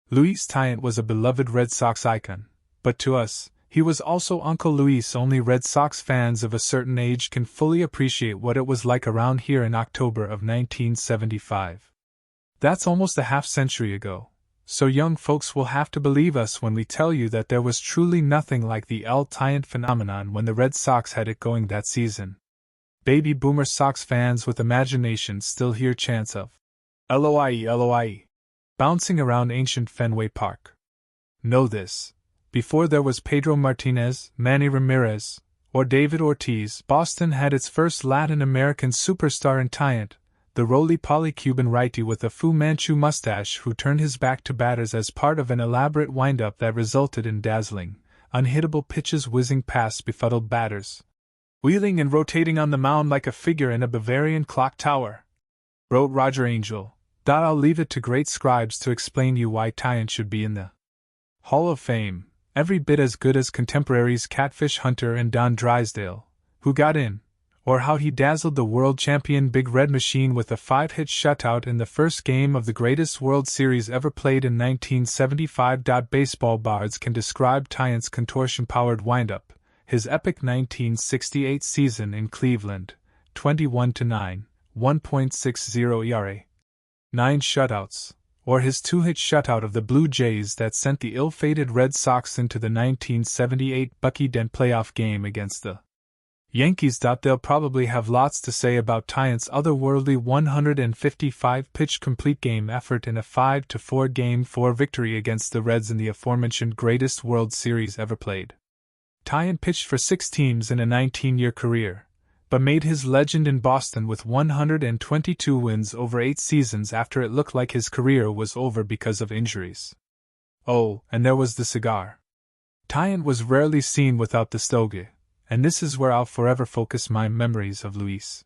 Luis Tiant was a beloved Red Sox icon, but to us, he was also Uncle Luis. Only Red Sox fans of a certain age can fully appreciate what it was like around here in October of 1975. That's almost a half-century ago, so young folks will have to believe us when we tell you that there was truly nothing like the El Tiant phenomenon when the Red Sox had it going that season. Baby Boomer Sox fans with imaginations still hear chants of LOO-ie, LOO-ie bouncing around ancient Fenway Park. Know this. Before there was Pedro Martinez, Manny Ramirez, or David Ortiz, Boston had its first Latin American superstar in Tiant, the roly-poly Cuban righty with a Fu Manchu mustache who turned his back to batters as part of an elaborate windup that resulted in dazzling, unhittable pitches whizzing past befuddled batters, wheeling and rotating on the mound like a figure in a Bavarian clock tower. Wrote Roger Angell. I'll leave it to great scribes to explain you why Tiant should be in the Hall of Fame, every bit as good as contemporaries Catfish Hunter and Don Drysdale, who got in, or how he dazzled the world champion Big Red Machine with a 5-hit shutout in the first game of the greatest World Series ever played in 1975. Baseball bards can describe Tiant's contortion-powered windup, his epic 1968 season in Cleveland, 21-9, 1.60 ERA. 9 shutouts, or his 2-hit shutout of the Blue Jays that sent the ill-fated Red Sox into the 1978 Bucky Dent playoff game against the Yankees. They'll probably have lots to say about Tiant's otherworldly 155-pitch complete game effort in a 5-4 Game 4 victory against the Reds in the aforementioned greatest World Series ever played. Tiant pitched for 6 teams in a 19-year career, but made his legend in Boston with 122 wins over 8 seasons after it looked like his career was over because of injuries. Oh, and there was the cigar. Tiant was rarely seen without the stogie, and this is where I'll forever focus my memories of Luis.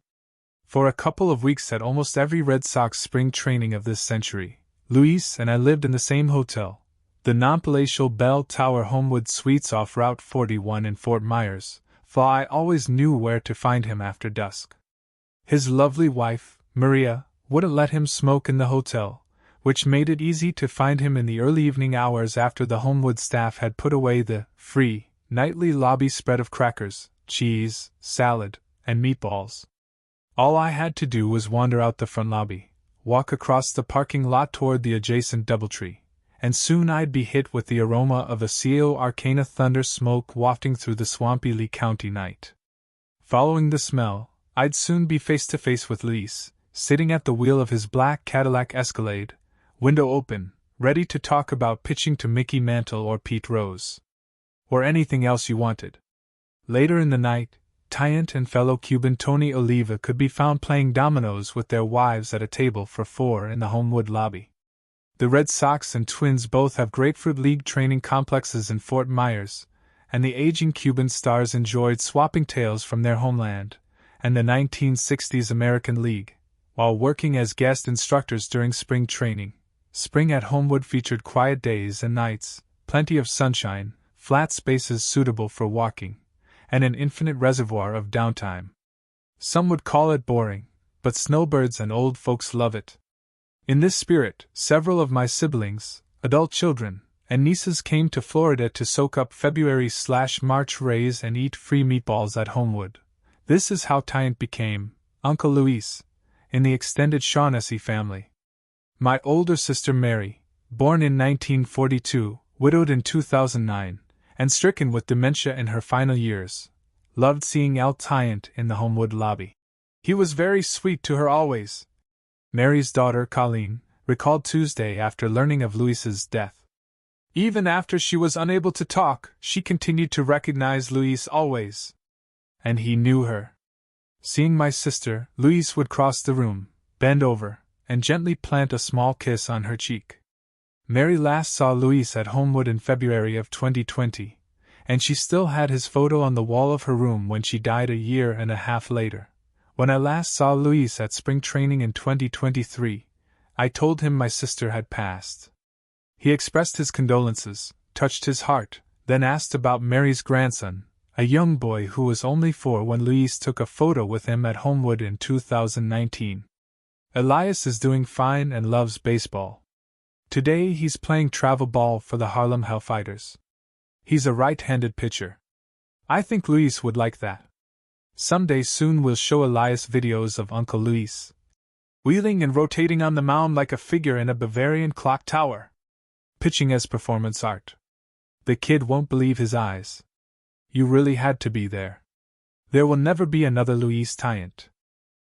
For a couple of weeks at almost every Red Sox spring training of this century, Luis and I lived in the same hotel, the non-palatial Bell Tower Homewood Suites off Route 41 in Fort Myers, for I always knew where to find him after dusk. His lovely wife, Maria, wouldn't let him smoke in the hotel, which made it easy to find him in the early evening hours after the Homewood staff had put away the free, nightly lobby spread of crackers, cheese, salad, and meatballs. All I had to do was wander out the front lobby, walk across the parking lot toward the adjacent Doubletree, and soon I'd be hit with the aroma of a CO Arcana thunder smoke wafting through the swampy Lee County night. Following the smell, I'd soon be face to face with Luis, sitting at the wheel of his black Cadillac Escalade, window open, ready to talk about pitching to Mickey Mantle or Pete Rose. Or anything else you wanted. Later in the night, Tiant and fellow Cuban Tony Oliva could be found playing dominoes with their wives at a table for 4 in the Homewood lobby. The Red Sox and Twins both have Grapefruit League training complexes in Fort Myers, and the aging Cuban stars enjoyed swapping tales from their homeland and the 1960s American League, while working as guest instructors during spring training. Spring at Homewood featured quiet days and nights, plenty of sunshine, flat spaces suitable for walking, and an infinite reservoir of downtime. Some would call it boring, but snowbirds and old folks love it. In this spirit, several of my siblings, adult children, and nieces came to Florida to soak up February/March rays and eat free meatballs at Homewood. This is how Tiant became Uncle Luis in the extended Shaughnessy family. My older sister Mary, born in 1942, widowed in 2009, and stricken with dementia in her final years, loved seeing El Tiant in the Homewood lobby. He was very sweet to her always. Mary's daughter Colleen recalled Tuesday after learning of Luis's death. Even after she was unable to talk, she continued to recognize Luis always. And he knew her. Seeing my sister, Luis would cross the room, bend over, and gently plant a small kiss on her cheek. Mary last saw Luis at Homewood in February of 2020, and she still had his photo on the wall of her room when she died a year and a half later. When I last saw Luis at spring training in 2023, I told him my sister had passed. He expressed his condolences, touched his heart, then asked about Mary's grandson, a young boy who was only 4 when Luis took a photo with him at Homewood in 2019. Elias is doing fine and loves baseball. Today he's playing travel ball for the Harlem Hellfighters. He's a right-handed pitcher. I think Luis would like that. Someday soon we'll show Elias videos of Uncle Luis wheeling and rotating on the mound like a figure in a Bavarian clock tower, pitching as performance art. The kid won't believe his eyes. You really had to be there. There will never be another Luis Tiant.